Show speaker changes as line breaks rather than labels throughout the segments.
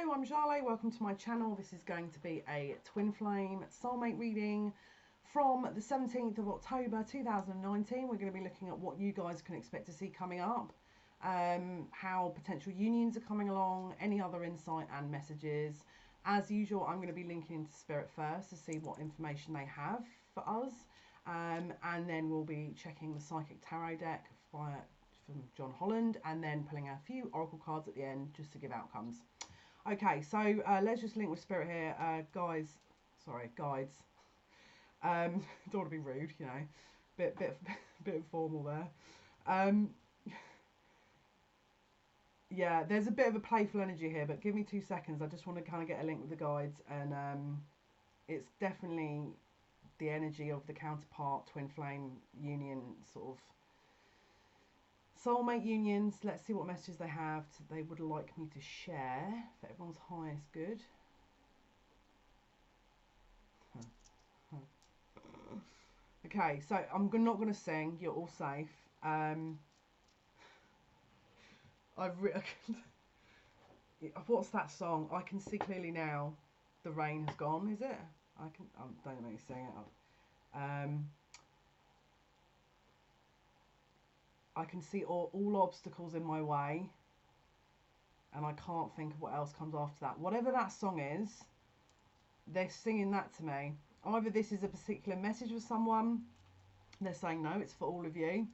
Hello, I'm Jale. Welcome to my channel. This is going to be a twin flame soulmate reading from the 17th of October 2019. We're going to be looking at what you guys can expect to see coming up, how potential unions are coming along, any other insight and messages. As usual, I'm going to be linking into Spirit first to see what information they have for us, and then we'll be checking the Psychic Tarot deck from John Holland, and then pulling a few oracle cards at the end just to give outcomes. Okay, so let's just link with Spirit here, guides. Don't want to be rude, you know, bit formal there. Yeah, there's a bit of a playful energy here, but give me 2 seconds. I just want to kind of get a link with the guides, and it's definitely the energy of the counterpart twin flame union, sort of soulmate unions. Let's see what messages they have they would like me to share. For everyone's highest good. Okay, so I'm not going to sing. You're all safe. What's that song? I can see clearly now. The rain has gone. Is it? Don't make me sing it. I can see all obstacles in my way, and I can't think of what else comes after that. Whatever that song is, they're singing that to me. Either this is a particular message for someone, they're saying no, it's for all of you.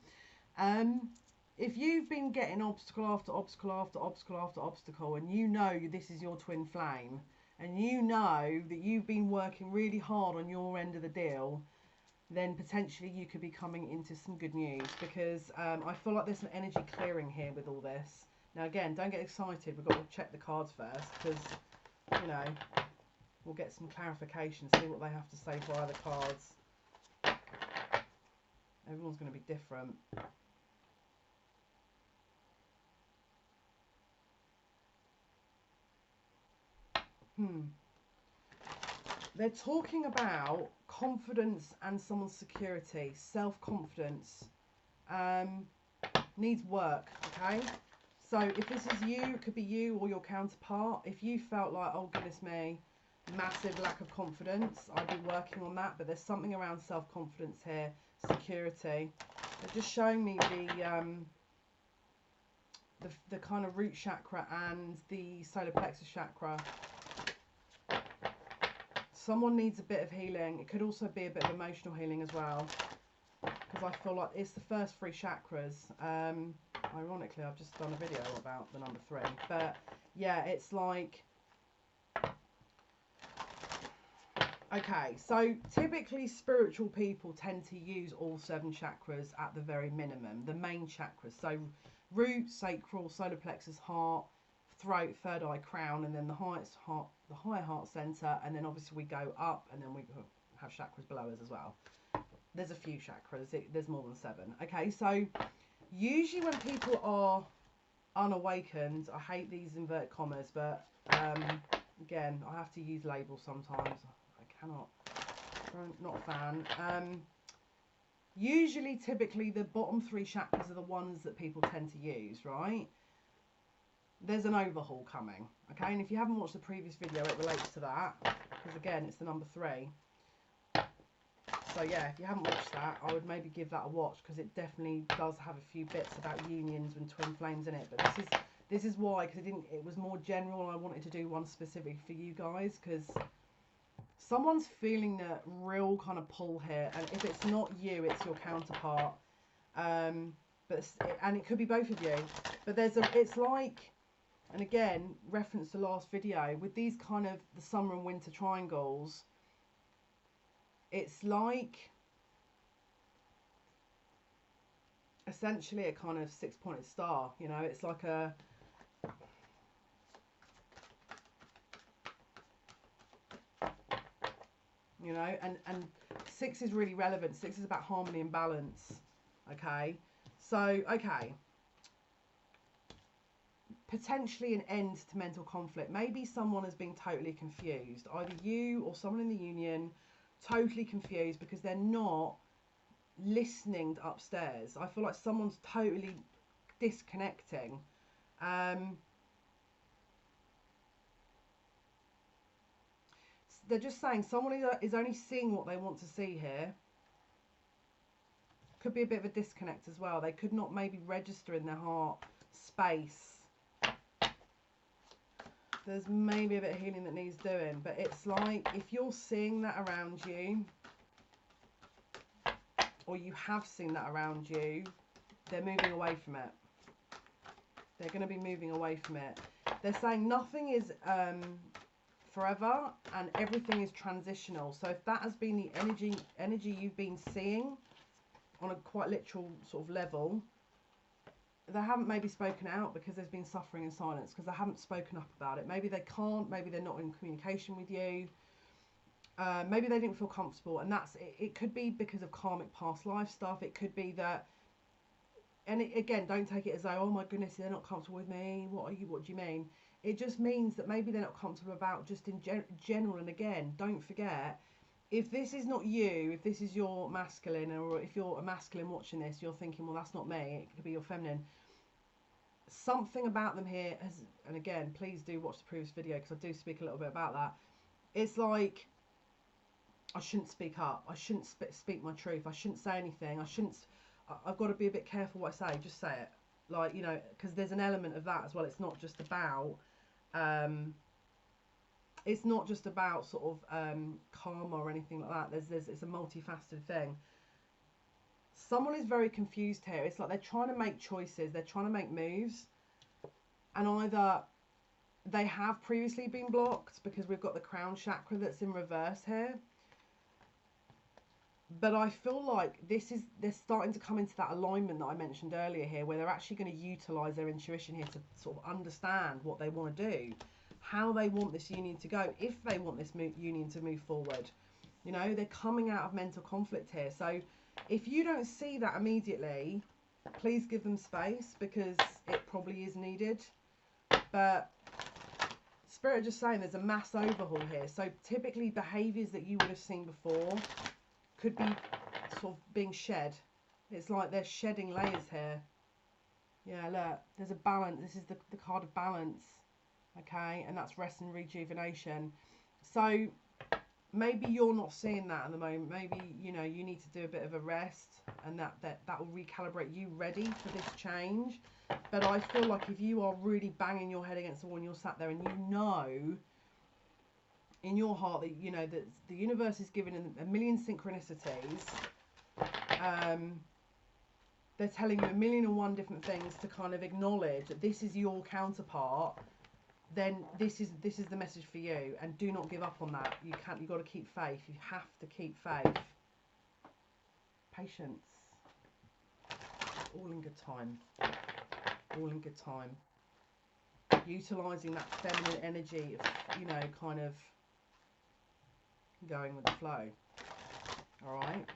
If you've been getting obstacle after obstacle after obstacle after obstacle, and you know this is your twin flame, and you know that you've been working really hard on your end of the deal, then potentially you could be coming into some good news, because I feel like there's an energy clearing here with all this. Now again, don't get excited, we've got to check the cards first, because, you know, we'll get some clarification, see what they have to say via the cards. Everyone's going to be different. They're talking about confidence and someone's security, self-confidence, needs work, okay? So if this is you, it could be you or your counterpart. If you felt like, oh goodness me, massive lack of confidence, I'd be working on that. But there's something around self-confidence here, security. They're just showing me the kind of root chakra and the solar plexus chakra. Someone needs a bit of healing. It could also be a bit of emotional healing as well, because I feel like it's the first 3 chakras. Ironically, I've just done a video about the number 3, but yeah, it's like, okay, so typically spiritual people tend to use all 7 chakras at the very minimum, the main chakras. So root, sacral, solar plexus, heart, throat, third eye, crown, and then the highest heart, the higher heart center, and then obviously we go up, and then we have chakras below us as well. There's a few chakras, there's more than 7. Okay, so usually when people are unawakened, I hate these inverted commas, but again, I have to use labels sometimes. I cannot, not a fan. Usually, typically, the bottom 3 chakras are the ones that people tend to use, right? There's an overhaul coming, okay? And if you haven't watched the previous video, it relates to that, because again, it's the number 3. So yeah, if you haven't watched that, I would maybe give that a watch, because it definitely does have a few bits about unions and twin flames in it. But this is why, because it was more general. I wanted to do one specific for you guys, because someone's feeling the real kind of pull here, and if it's not you, it's your counterpart. And it could be both of you. But it's like, and again, reference to last video, with these kind of the summer and winter triangles, it's like essentially a kind of 6-pointed star, you know. It's like a, you know, and 6 is really relevant. 6 is about harmony and balance, okay? So, okay, potentially an end to mental conflict. Maybe someone has been totally confused, either you or someone in the union, totally confused because they're not listening upstairs. I feel like someone's totally disconnecting. they're just saying someone is only seeing what they want to see here. Could be a bit of a disconnect as well. They could not maybe register in their heart space. There's maybe a bit of healing that needs doing, but it's like if you're seeing that around you, or you have seen that around you, they're moving away from it. They're going to be moving away from it. They're saying nothing is forever and everything is transitional. So if that has been the energy you've been seeing on a quite literal sort of level, they haven't maybe spoken out because there's been suffering and silence, because they haven't spoken up about it. Maybe they can't, maybe they're not in communication with you, maybe they didn't feel comfortable, and that's it could be because of karmic past life stuff. It could be that, and again, don't take it as though, oh my goodness, they're not comfortable with me, what do you mean? It just means that maybe they're not comfortable about just in general. And again, don't forget, if this is not you, if this is your masculine, or if you're a masculine watching this, you're thinking, well, that's not me, it could be your feminine. Something about them here has, and again, please do watch the previous video because I do speak a little bit about that. It's like, I shouldn't speak up, I shouldn't speak my truth, I shouldn't say anything, I've got to be a bit careful what I say, just say it. Like, you know, because there's an element of that as well. It's not just about sort of karma or anything like that. It's a multifaceted thing. Someone is very confused here. It's like they're trying to make choices, they're trying to make moves, and either they have previously been blocked because we've got the crown chakra that's in reverse here. But I feel like they're starting to come into that alignment that I mentioned earlier here, where they're actually going to utilise their intuition here to sort of understand what they want to do, how they want this union to go, if they want this union to move forward. You know, they're coming out of mental conflict here. So if you don't see that immediately, please give them space, because it probably is needed. But Spirit are just saying there's a mass overhaul here. So typically behaviours that you would have seen before could be sort of being shed. It's like they're shedding layers here. Yeah, look, there's a balance. This is the card of balance, okay, and that's rest and rejuvenation. So maybe you're not seeing that at the moment. Maybe, you know, you need to do a bit of a rest, and that will recalibrate you ready for this change. But I feel like if you are really banging your head against the wall and you're sat there and you know in your heart that, you know, that the universe is giving a million synchronicities, they're telling you a million and one different things to kind of acknowledge that this is your counterpart, then this is the message for you. And do not give up on that. You've got to keep faith. You have to keep faith. Patience. All in good time. All in good time. Utilising that feminine energy of, you know, kind of going with the flow. All right.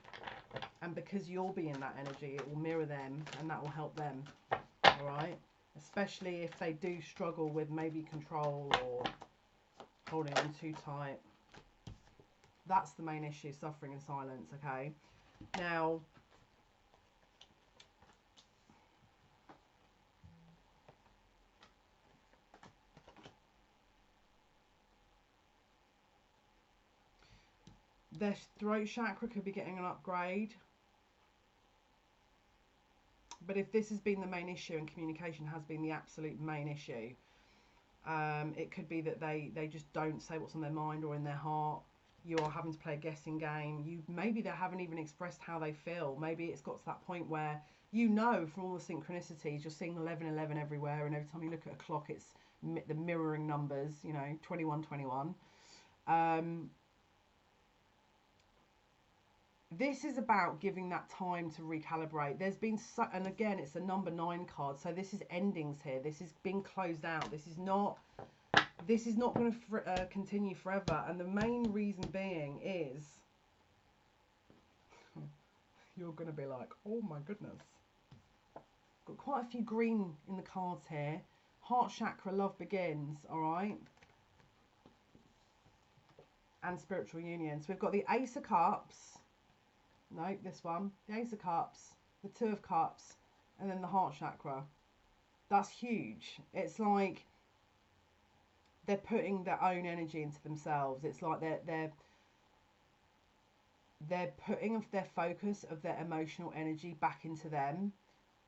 And because you'll be in that energy, it will mirror them, and that will help them. All right. Especially if they do struggle with maybe control or holding on too tight. That's the main issue, suffering and silence, okay? Now, their throat chakra could be getting an upgrade. But if this has been the main issue and communication has been the absolute main issue, it could be that they just don't say what's on their mind or in their heart. You are having to play a guessing game. Maybe they haven't even expressed how they feel. Maybe it's got to that point where, you know, from all the synchronicities, you're seeing 1111 everywhere, and every time you look at a clock, it's the mirroring numbers, you know, 2121. This is about giving that time to recalibrate. There's been and again, it's a number 9 card, so this is endings here. This is being closed out. This is not going to continue forever. And the main reason being is you're going to be like, oh my goodness. Got quite a few green in the cards here. Heart chakra, love begins, all right? And spiritual union. So we've got the Ace of Cups. No, this one. The Ace of Cups, the Two of Cups, and then the heart chakra. That's huge. It's like they're putting their own energy into themselves. It's like they're putting their focus of their emotional energy back into them,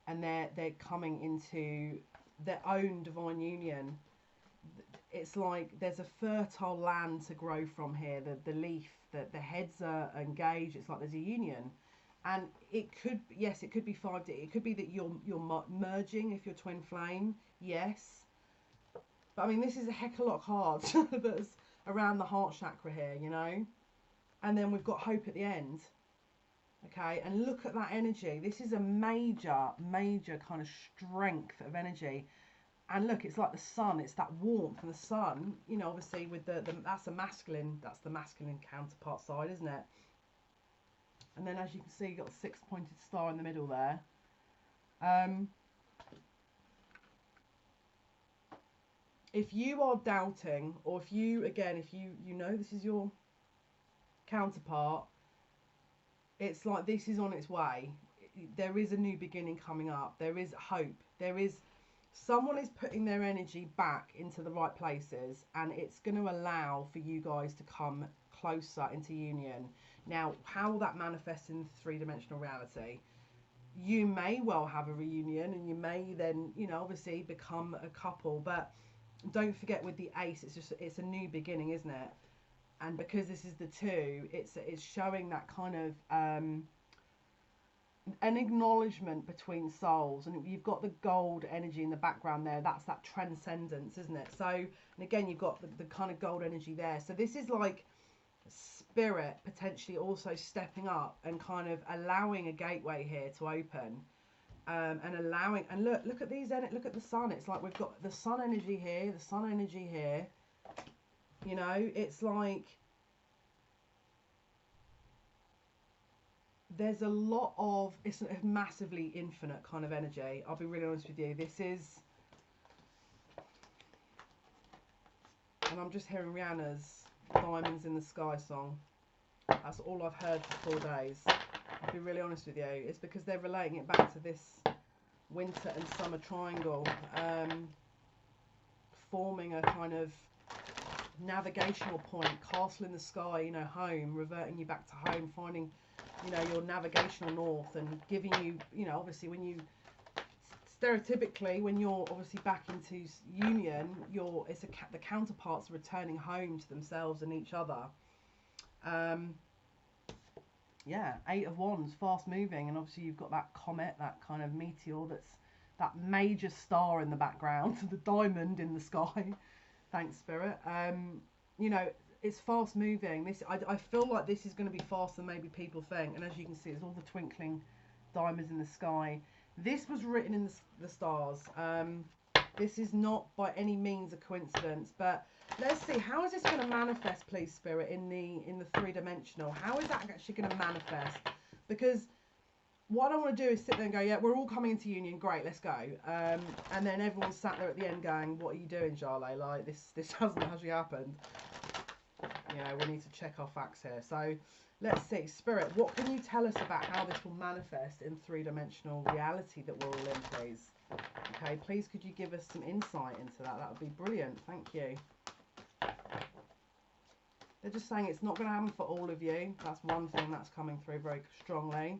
and they're coming into their own divine union. It's like there's a fertile land to grow from here. The leaf, the heads are engaged. It's like there's a union, and it could, yes, it could be 5D. It could be that you're merging if you're twin flame. Yes, but I mean, this is a heck of a lot of cards that's around the heart chakra here, you know. And then we've got hope at the end. Okay, and look at that energy. This is a major kind of strength of energy. And look, it's like the sun. It's that warmth from the sun. You know, obviously with the that's the masculine counterpart side, isn't it? And then as you can see, you've got a 6-pointed star in the middle there. If you are doubting, or if you, again, if you know this is your counterpart, it's like this is on its way. There is a new beginning coming up. There is hope. There is, someone is putting their energy back into the right places, and it's going to allow for you guys to come closer into union. Now, how will that manifest in three-dimensional reality? You may well have a reunion, and you may then, you know, obviously become a couple, but don't forget with the ace, it's a new beginning, isn't it? And because this is the 2, it's showing that kind of an acknowledgement between souls. And you've got the gold energy in the background there. That's that transcendence, isn't it? So, and again, you've got the kind of gold energy there. So this is like spirit potentially also stepping up and kind of allowing a gateway here to open. And allowing, and look at these, look at the sun. It's like we've got the sun energy here, the sun energy here. You know, it's like there's a lot of, it's a massively infinite kind of energy. I'll be really honest with you. This is, and I'm just hearing Rihanna's Diamonds in the Sky song. That's all I've heard for 4 days. I'll be really honest with you. It's because they're relating it back to this winter and summer triangle, forming a kind of navigational point, castle in the sky, you know, home, reverting you back to home, finding, you know, your navigational north, and giving you, you know, obviously when you, stereotypically, when you're obviously back into union, the counterparts are returning home to themselves and each other. Yeah, 8 of Wands, fast moving, and obviously you've got that comet, that kind of meteor, that's that major star in the background, the diamond in the sky. Thanks, Spirit. You know, it's fast moving. This, I feel like this is going to be faster than maybe people think. And as you can see, it's all the twinkling diamonds in the sky. This was written in the stars. This is not by any means a coincidence, but let's see, how is this going to manifest, please, Spirit, in the three-dimensional? How is that actually going to manifest? Because what I don't want to do is sit there and go, yeah, we're all coming into union, great, let's go. And then everyone's sat there at the end going, what are you doing, Jale? Like, this hasn't actually happened. You know, we need to check our facts here. So let's see, Spirit, what can you tell us about how this will manifest in three-dimensional reality that we're all in, please? Okay, please could you give us some insight into that? That would be brilliant. Thank you. They're just saying it's not going to happen for all of you. That's one thing that's coming through very strongly.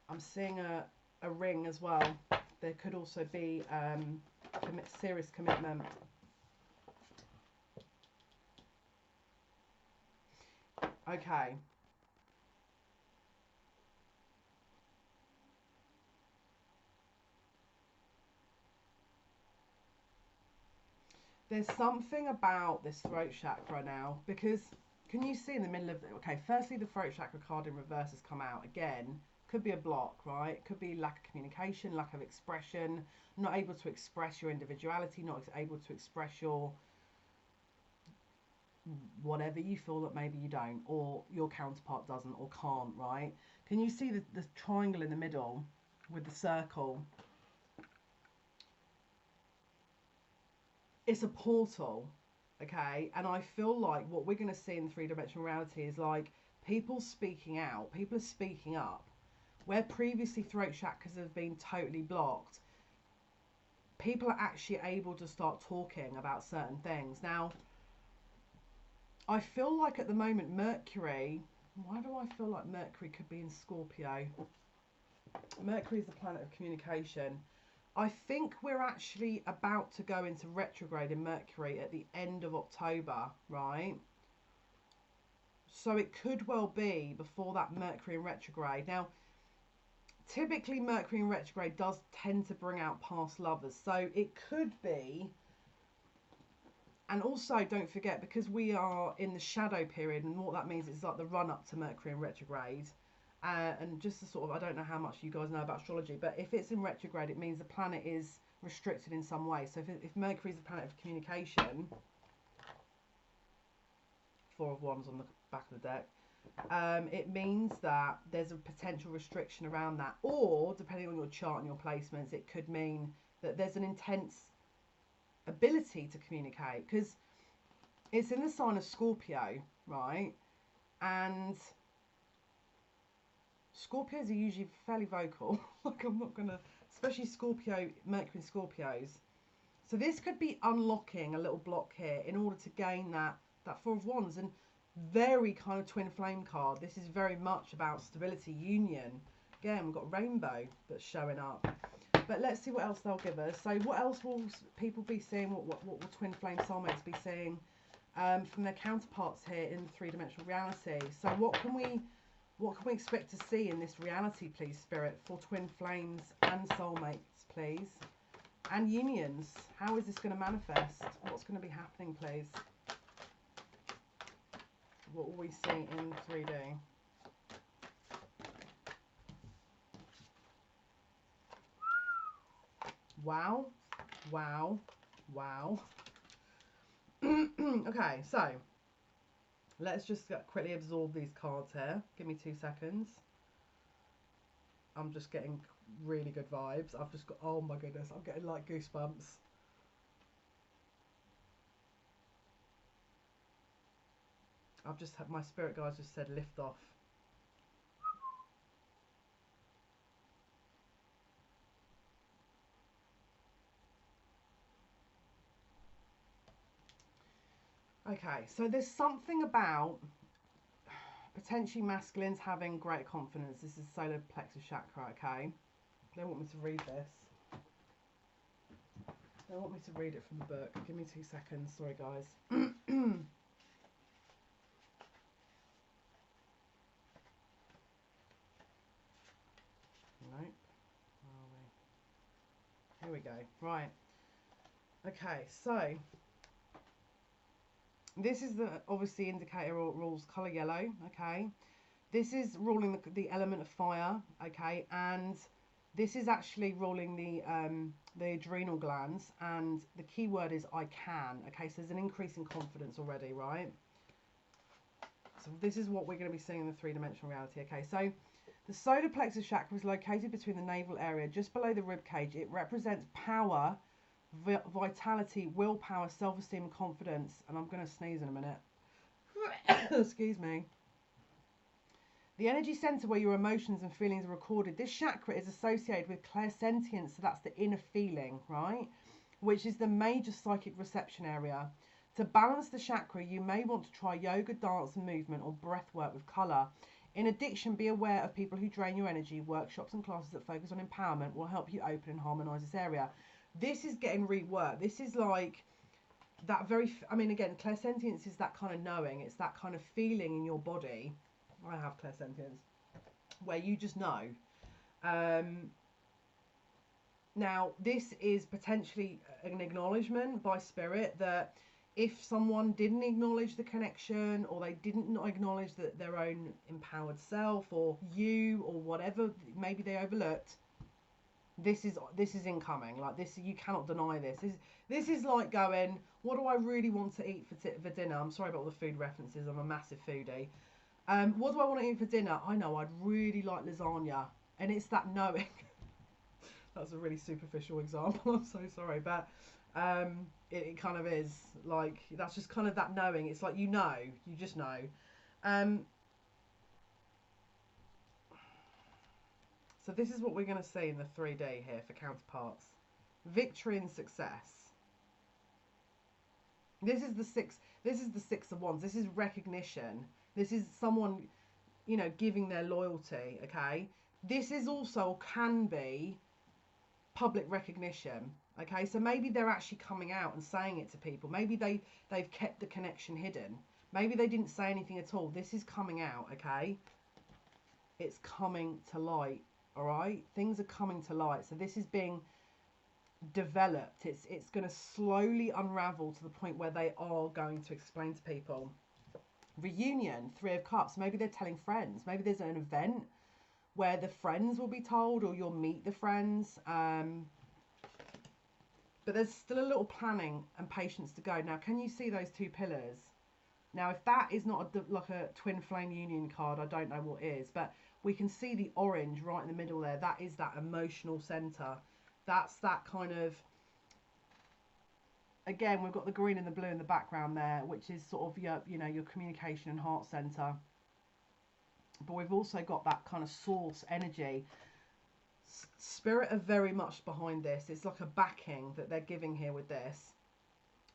I'm seeing a ring as well. There could also be serious commitment. Okay. There's something about this throat chakra now, because can you see in the middle of it? Okay, firstly, the throat chakra card in reverse has come out again. Could be a block, right? Could be lack of communication, lack of expression, not able to express your individuality, not able to express your whatever you feel that maybe you don't, or your counterpart doesn't or can't, right? Can you see the triangle in the middle with the circle? It's a portal, okay? And I feel like what we're going to see in three-dimensional reality is like people speaking out, people are speaking up. Where previously throat chakras have been totally blocked, people are actually able to start talking about certain things. Now, I feel like at the moment Mercury, why do I feel like Mercury could be in Scorpio? Mercury is the planet of communication. I think we're actually about to go into retrograde in Mercury at the end of October, right? So it could well be before that Mercury in retrograde. Now, typically Mercury in retrograde does tend to bring out past lovers. So it could be, and also don't forget, because we are in the shadow period, and what that means is like the run up to Mercury in retrograde. And just to sort of, I don't know how much you guys know about astrology, but if it's in retrograde, it means the planet is restricted in some way. So if Mercury is the planet of communication, Four of Wands on the back of the deck, it means that there's a potential restriction around that. Or, depending on your chart and your placements, it could mean that there's an intense ability to communicate, because it's in the sign of Scorpio, right? And Scorpios are usually fairly vocal. Like, I'm not gonna, especially Scorpio, Mercury Scorpios. So this could be unlocking a little block here in order to gain that Four of Wands, and very kind of twin flame card. This is very much about stability, union. Again, we've got rainbow that's showing up. But let's see what else they'll give us. So what else will people be seeing? What will twin flame soulmates be seeing from their counterparts here in three-dimensional reality? So what can we expect to see in this reality, please, Spirit, for twin flames and soulmates, please? And unions. How is this going to manifest? What's going to be happening, please? What will we see in 3D? Wow. Wow. Wow. Okay, so let's just quickly absorb these cards here. Give me 2 seconds. I'm just getting really good vibes. I've just got, oh my goodness, I'm getting like goosebumps. I've just had, my spirit guides just said lift off. Okay, so there's something about potentially masculines having great confidence. This is solar plexus chakra, okay? They want me to read this. They want me to read it from the book. Give me 2 seconds. Sorry, guys. Nope. Where are we? Here we go. Right. Okay, so this is the obviously indicator or rules colour yellow, okay? This is ruling the element of fire, okay? And this is actually ruling the adrenal glands, and the key word is I can, okay? So there's an increase in confidence already, right? So this is what we're going to be seeing in the three-dimensional reality, okay? So the solar plexus chakra is located between the navel area, just below the rib cage. It represents power, vitality, willpower, self-esteem, and confidence. And I'm going to sneeze in a minute. Excuse me. The energy center where your emotions and feelings are recorded. This chakra is associated with clairsentience, so that's the inner feeling, right? Which is the major psychic reception area. To balance the chakra, you may want to try yoga, dance, and movement, or breath work with color. In addition, be aware of people who drain your energy. Workshops and classes that focus on empowerment will help you open and harmonize this area. This is getting reworked. This is like that very, I mean, again, clairsentience is that kind of knowing. It's that kind of feeling in your body. I have clairsentience, where you just know. Now, this is potentially an acknowledgement by spirit that if someone didn't acknowledge the connection, or they didn't not acknowledge that their own empowered self, or you, or whatever maybe they overlooked, this is incoming. Like this, you cannot deny this. This is like going, what do I really want to eat for dinner? I'm sorry about all the food references. I'm a massive foodie. What do I want to eat for dinner? I know I'd really like lasagna, and it's that knowing. That's a really superficial example. I'm so sorry, but it kind of is like, that's just kind of that knowing. It's like, you just know. So this is what we're going to see in the 3D here for counterparts. victory and success. This is the Six of Wands. This is recognition. This is someone, you know, giving their loyalty, okay? This is also, can be, public recognition, okay? So maybe they're actually coming out and saying it to people. Maybe they've kept the connection hidden. Maybe they didn't say anything at all. This is coming out, okay? It's coming to light, all right? Things are coming to light. So this is being developed. It's going to slowly unravel to the point where they are going to explain to people. Reunion, Three of Cups. Maybe they're telling friends. Maybe there's an event where the friends will be told, or you'll meet the friends. But there's still a little planning and patience to go. Now, can you see those two pillars? Now, if that is not like a twin flame union card, I don't know what is. But we can see the orange right in the middle there. That is that emotional center. That's that kind of... Again, we've got the green and the blue in the background there, which is sort of your, you know, your communication and heart center. But we've also got that kind of source energy. Spirit are very much behind this. It's like a backing that they're giving here with this.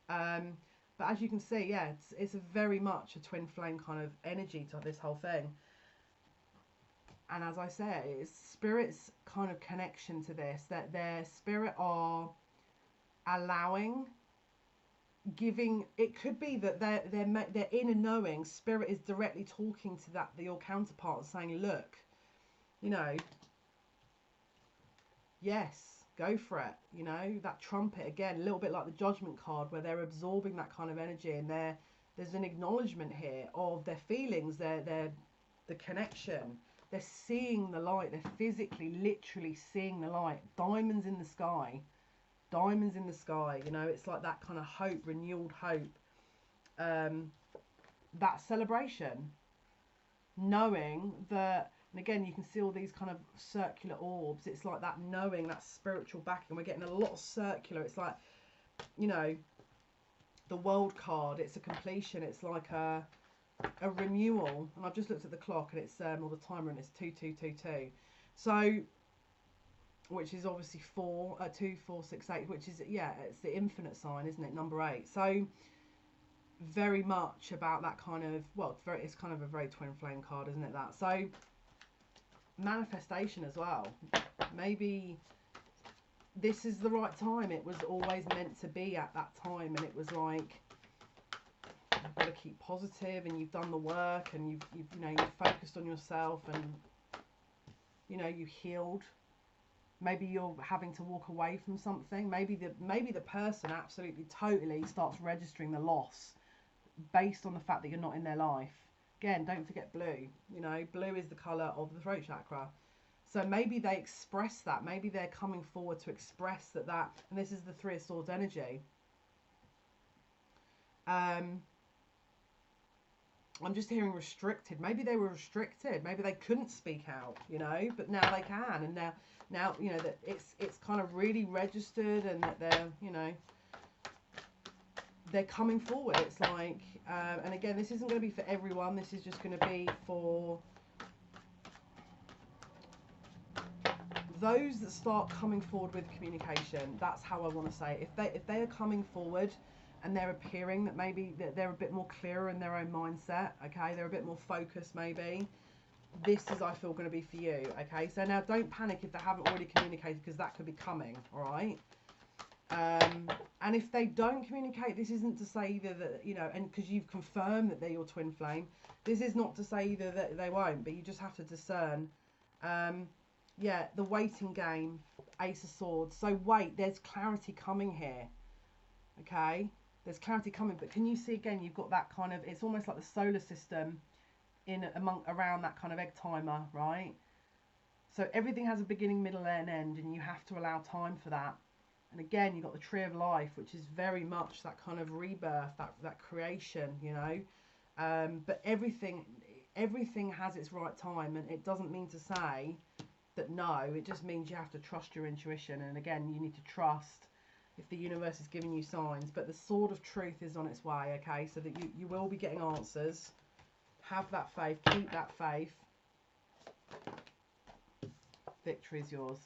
But as you can see, yeah, it's a very much a twin flame kind of energy to this whole thing. And as I say, it's Spirit's kind of connection to this, that their Spirit are allowing, giving. It could be that their inner knowing, Spirit is directly talking to your counterpart, saying, look, you know, yes, go for it. You know, that trumpet again, a little bit like the Judgment card, where they're absorbing that kind of energy, and there's an acknowledgement here of their feelings, the connection. They're seeing the light. They're physically, literally seeing the light. Diamonds in the sky. Diamonds in the sky. You know, it's like that kind of hope, renewed hope. That celebration. Knowing that, and again, you can see all these kind of circular orbs. It's like that knowing, that spiritual backing. We're getting a lot of circular. It's like, you know, the World card. It's a completion. It's like a renewal. And I've just looked at the clock, and it's or the timer, and it's 2222. So, which is obviously 2, 4, 6, 8, which is, yeah, it's the infinite sign, isn't it? Number 8. So very much about that kind of, well, it's kind of a very twin flame card, isn't it, that? So manifestation as well. Maybe this is the right time. It was always meant to be at that time, and it was like, you've got to keep positive, and you've done the work, and you've focused on yourself, and you know, you healed. Maybe you're having to walk away from something. Maybe the person absolutely totally starts registering the loss based on the fact that you're not in their life. Again, don't forget blue. You know, blue is the colour of the throat chakra. So maybe they express that. Maybe they're coming forward to express that, and this is the Three of Swords energy. I'm just hearing restricted. Maybe they were restricted. Maybe they couldn't speak out, you know, but now they can. And now you know that it's kind of really registered, and that they're, you know, they're coming forward. It's like, and again, this isn't going to be for everyone. This is just going to be for those that start coming forward with communication. That's how I want to say it. If they are coming forward and they're appearing that maybe that they're a bit more clearer in their own mindset, okay, they're a bit more focused maybe, this is, I feel, going to be for you, okay? So now don't panic if they haven't already communicated, because that could be coming, all right? And if they don't communicate, this isn't to say either that, you know, and because you've confirmed that they're your twin flame, this is not to say either that they won't, but you just have to discern. Yeah, the waiting game, Ace of Swords. So wait, there's clarity coming here, okay? There's clarity coming, but can you see again, you've got that kind of, it's almost like the solar system around that kind of egg timer, right? So everything has a beginning, middle, and end, and you have to allow time for that. And again, you've got the Tree of Life, which is very much that kind of rebirth, that creation, you know. But everything has its right time, and it doesn't mean to say that no, it just means you have to trust your intuition. And again, you need to trust if the universe is giving you signs. But the sword of truth is on its way, okay, so that you will be getting answers. Have that faith, keep that faith. Victory is yours.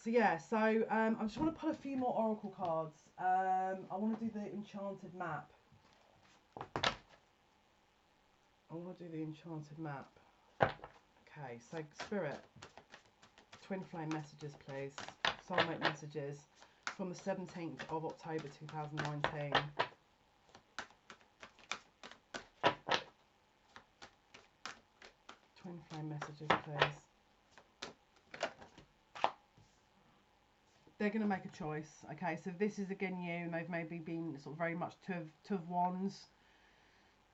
So yeah, so I just want to pull a few more oracle cards. I want to do the enchanted map. Okay, so Spirit, twin flame messages, please. Soulmate messages from the 17th of October 2019. Twin flame messages, please. They're going to make a choice. Okay, so this is again you, and they've maybe been sort of very much two of wands,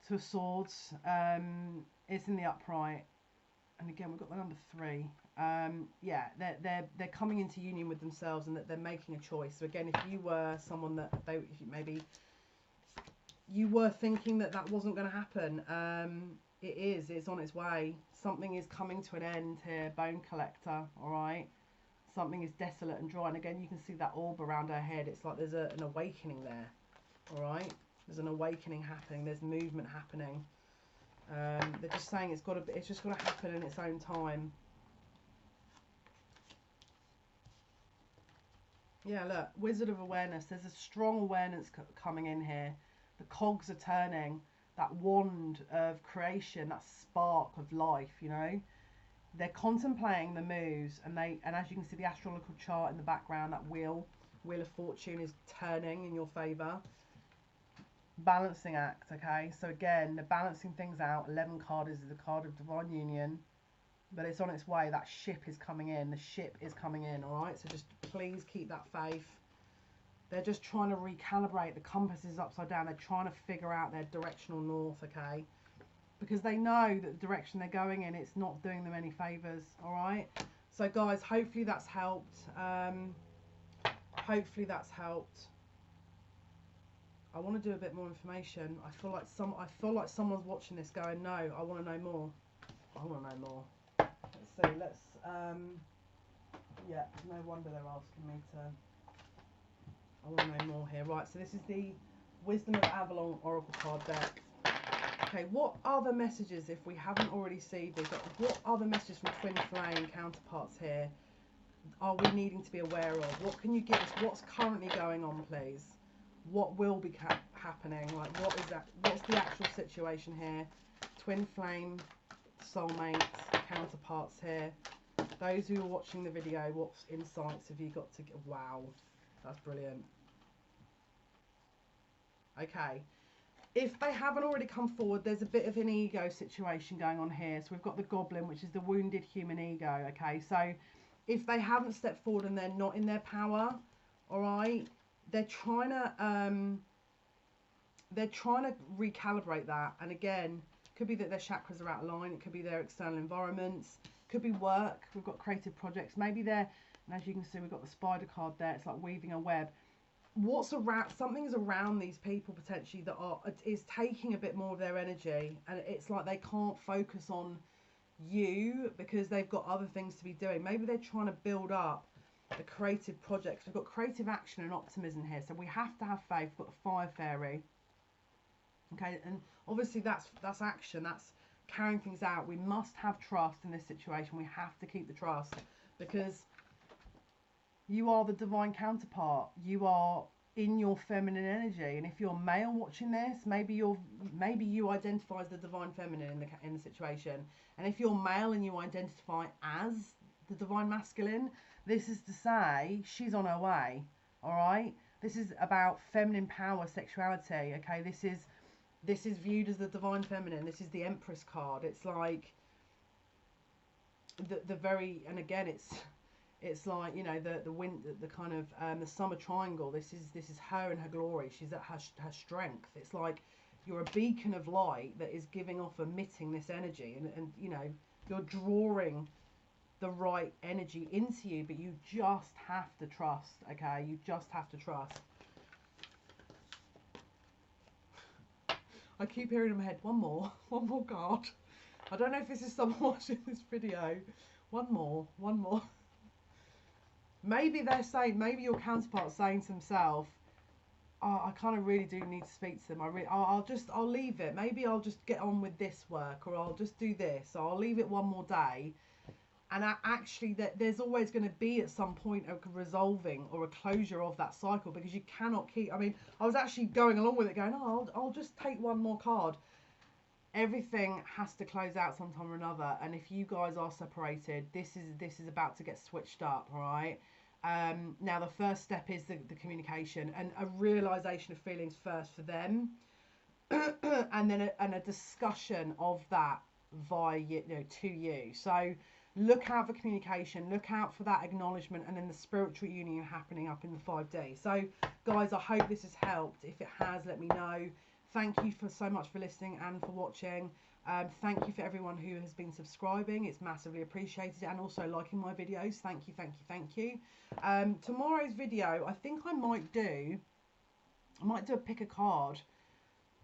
two of swords. It's in the upright, and again we've got the number 3. Yeah, they're coming into union with themselves, and that they're making a choice. So again, if you were someone that maybe you were thinking that wasn't going to happen, it's on its way. Something is coming to an end here, Bone Collector. All right. Something is desolate and dry, and again you can see that orb around her head. It's like there's an awakening there. All right, there's an awakening happening. There's movement happening. They're just saying it's just got to happen in its own time. Yeah, look, Wizard of Awareness. There's a strong awareness coming in here. The cogs are turning. That wand of creation, that spark of life. You know. They're contemplating the moves, and as you can see the astrological chart in the background, that wheel of fortune is turning in your favour. Balancing act, okay? So again, they're balancing things out. 11 card is the card of divine union, but it's on its way. That ship is coming in. The ship is coming in, all right? So just please keep that faith. They're just trying to recalibrate. The compass is upside down. They're trying to figure out their directional north, okay? Because they know that the direction they're going in, it's not doing them any favours, all right? So guys, hopefully that's helped. Hopefully that's helped. I want to do a bit more information. I feel like someone's watching this going, no, I want to know more. I want to know more. Let's see. Yeah, no wonder they're asking me to. I want to know more here. Right, so this is the Wisdom of Avalon Oracle card deck. Okay, what other messages, if we haven't already seen this, what other messages from twin flame counterparts here are we needing to be aware of? What can you give us? What's currently going on, please? What will be happening? Like, what is that? What's the actual situation here? Twin flame, soulmate, counterparts here. Those who are watching the video, what insights have you got to get? Wow, that's brilliant. Okay. If they haven't already come forward, there's a bit of an ego situation going on here. So we've got the goblin, which is the wounded human ego. Okay, so if they haven't stepped forward and they're not in their power, all right, they're trying to recalibrate that. And again, it could be that their chakras are out of line. It could be their external environments. It could be work. We've got creative projects. Maybe they're, and as you can see, we've got the spider card there. It's like weaving a web. What's around, something's around these people potentially that is taking a bit more of their energy, and it's like they can't focus on you because they've got other things to be doing. Maybe they're trying to build up a creative project. We've got creative action and optimism here, so we have to have faith. We've got the fire fairy, okay, and obviously that's action, that's carrying things out. We must have trust in this situation. We have to keep the trust, because you are the divine counterpart. You are in your feminine energy, and if you're male watching this, maybe you identify as the divine feminine in the situation, and if you're male and you identify as the divine masculine, this is to say she's on her way. All right, this is about feminine power, sexuality. Okay, this is viewed as the divine feminine. This is the Empress card. It's like the very, and again, it's like, you know, the kind of the summer triangle. This is her in her glory. She's at her strength. It's like you're a beacon of light that is giving off, emitting this energy, and you know, you're drawing the right energy into you, but you just have to trust. Okay, you just have to trust. I keep hearing in my head, one more card. I don't know if this is someone watching this video. One more. Maybe they're saying, maybe your counterpart's saying to himself, oh, I kind of really do need to speak to them. I'll leave it. Maybe I'll just get on with this work, or I'll just do this. So I'll leave it one more day. And actually that there's always going to be at some point a resolving or a closure of that cycle, because you cannot keep, I mean, I was actually going along with it going, oh, I'll just take one more card. Everything has to close out sometime or another, and if you guys are separated, this is about to get switched up, all right? Now the first step is the communication and a realization of feelings first for them, and then a discussion of that via to you. So look out for communication, look out for that acknowledgement, and then the spiritual union happening up in the 5D. So guys, I hope this has helped. If it has, let me know. Thank you for so much for listening and for watching. Thank you for everyone who has been subscribing. It's massively appreciated, and also liking my videos. Thank you, thank you, thank you. Tomorrow's video, I think I might do a pick a card.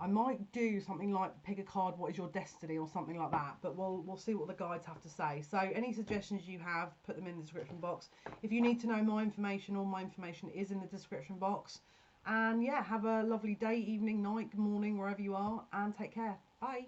I might do something like pick a card, what is your destiny, or something like that, but we'll see what the guides have to say. So any suggestions you have, put them in the description box. If you need to know my information, all my information is in the description box. And yeah, have a lovely day, evening, night, morning, wherever you are, and take care. Bye.